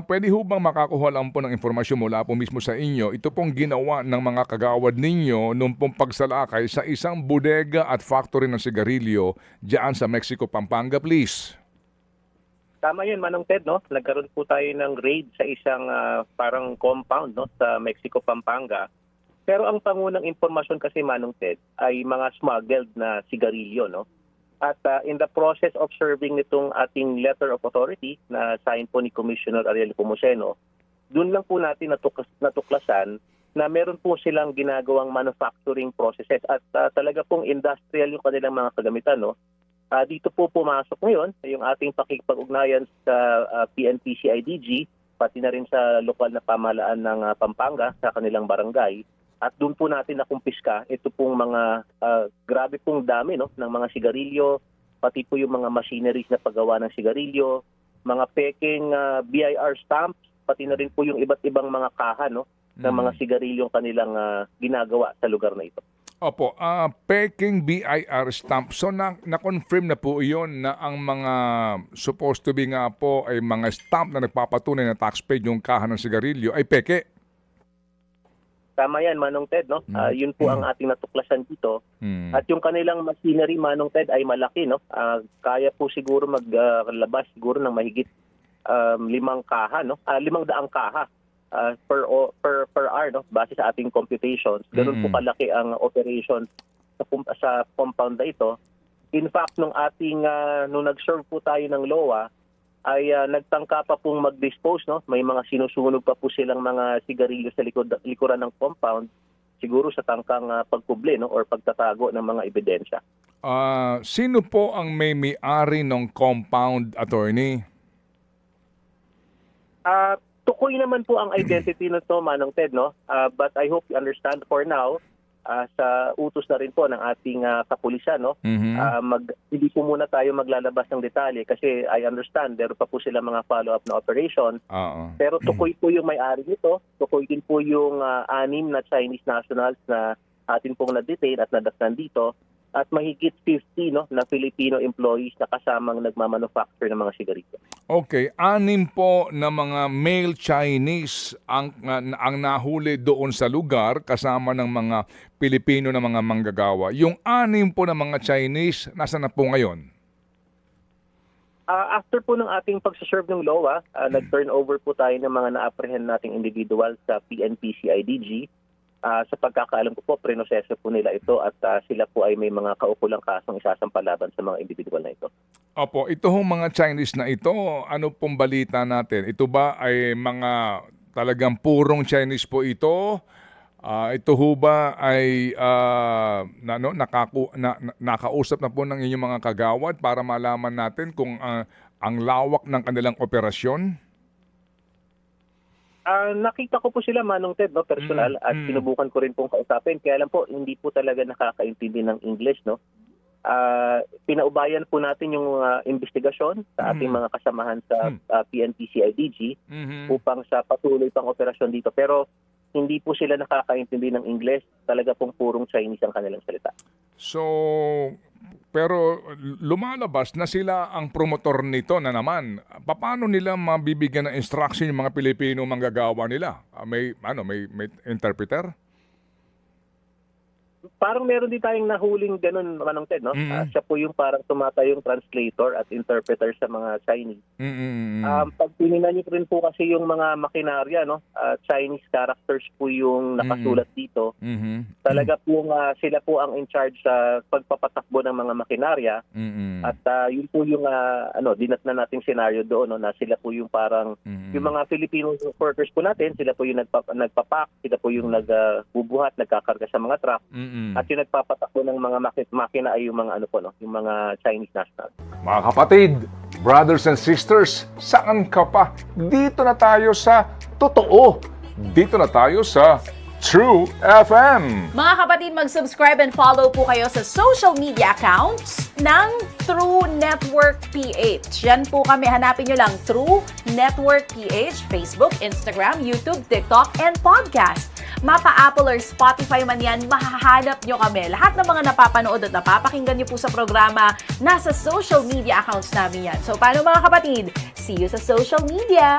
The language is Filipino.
Puwede ho bang makakuha lang po ng impormasyon mula po mismo sa inyo, ito pong ginawa ng mga kagawad ninyo nung pong pagsalakay sa isang bodega at factory ng sigarilyo diyaan sa Mexico, Pampanga, please? Tama yun, Manong Ted, no? Nagkaroon po tayo ng raid sa isang parang compound, no, sa Mexico, Pampanga. Pero ang pangunang impormasyon kasi, Manong Ted, ay mga smuggled na sigarilyo, no? At in the process of serving nitong ating letter of authority na sign po ni Commissioner Ariel Pomoceno, doon lang po natin natuklasan na meron po silang ginagawang manufacturing processes at talaga pong industrial yung kanilang mga kagamitan, no? Dito po pumasok ngayon yung ating pakikipag-ugnayan sa PNP-CIDG, pati na rin sa lokal na pamahalaan ng Pampanga sa kanilang barangay. At doon po natin nakumpiska ito pong mga grabe pong dami, no, ng mga sigarilyo, pati po yung mga machineries na paggawa ng sigarilyo, mga peking BIR stamps, pati na rin po yung iba't ibang mga kaha, no, ng mga sigarilyong kanilang ginagawa sa lugar na ito. Opo, peking BIR stamp. So na-confirm na po iyon na ang mga supposed to be nga po ay mga stamp na nagpapatunay na tax paid yung kaha ng sigarilyo ay peke. Tama yan, Manong Ted, no? Yun po ang ating natuklasan dito. At yung kanilang machinery, Manong Ted, ay malaki, no? Kaya po siguro maglabas siguro ng mahigit 5 kaha, no? 500 kaha per hour, no? Base sa ating computations. Ganun po kalaki ang operation sa compound na ito. In fact, nung nag-serve po tayo ng LOA, ay nagtangka pa pong mag-dispose, no? May mga sinusunog pa po silang mga sigarilyo sa likuran ng compound, siguro sa tangkang pagkuble, no, or pagtatago ng mga ebidensya. Sino po ang may-ari ng compound, attorney? Tukoy naman po ang identity nito, Manong Ted, no? But I hope you understand for now, sa utos na rin po ng ating kapulisan, no? Hindi po muna tayo maglalabas ng detalye kasi I understand meron pa po sila mga follow-up na operation. Pero tukoy po yung may-ari nito, tukoy din po yung 6 na Chinese nationals na atin pong na-detain at nadatnan dito, at mahigit 50, no, na Filipino employees na kasamang nagmamanufacture ng mga sigarilyo. Okay, 6 po na mga male Chinese ang nahuli doon sa lugar kasama ng mga Pilipino na mga manggagawa. Yung 6 po na mga Chinese, nasa na po ngayon? After po ng ating pagsaserve ng LOA, nag-turn over po tayo ng mga na-apprehend nating individual sa PNP-CIDG. Sa pagkakaalam ko po, prinoseso po nila ito at sila po ay may mga kaukulang kasong isasampalaban sa mga individual na ito. Opo, ito hong mga Chinese na ito, ano pong balita natin? Ito ba ay mga talagang purong Chinese po ito? Ito ho ba ay nakausap na po ng inyong mga kagawad para malaman natin kung ang lawak ng kanilang operasyon? Nakita ko po sila, Manong Ted, no, personal, at sinubukan ko rin pong kausapin. Kaya lang po, hindi po talaga nakakaintindi ng English, no. Pinaubayan po natin yung investigasyon sa ating mga kasamahan sa PNP-CIDG upang sa patuloy pang operasyon dito. Pero hindi po sila nakakaintindi ng English. Talaga pong purong Chinese ang kanilang salita. So, pero lumalabas na sila ang promotor nito na naman. Paano nila mabibigyan ng instruction yung mga Pilipino manggagawa nila? May interpreter? Parang meron din tayong nahuling ganun, Manong Ted, no? Siya po yung parang tumatayong translator at interpreter sa mga Chinese. Pag tinignan niyo rin po kasi yung mga makinarya, no? Chinese characters po yung nakasulat dito. Talaga po sila po ang in charge sa pagpapatakbo ng mga makinarya. At yun po yung dinatnan nating scenario doon, no? Na sila po yung parang yung mga Filipino workers po natin, sila po yung nagpapak, sila po yung nagbubuhat, nagkakarga sa mga truck. At yung nagpapatakbo ng mga makina ay yung mga yung mga Chinese nationals. Mga kapatid, brothers and sisters, saan ka pa? Dito na tayo sa totoo. Dito na tayo sa True FM. Mga kapatid, mag-subscribe and follow po kayo sa social media accounts ng True Network PH. Yan po kami, hanapin nyo lang True Network PH, Facebook, Instagram, YouTube, TikTok, and podcast. Mapa Apple or Spotify man yan, mahahanap nyo kami. Lahat ng mga napapanood at napapakinggan nyo po sa programa, nasa social media accounts namin yan. So, paano mga kapatid? See you sa social media!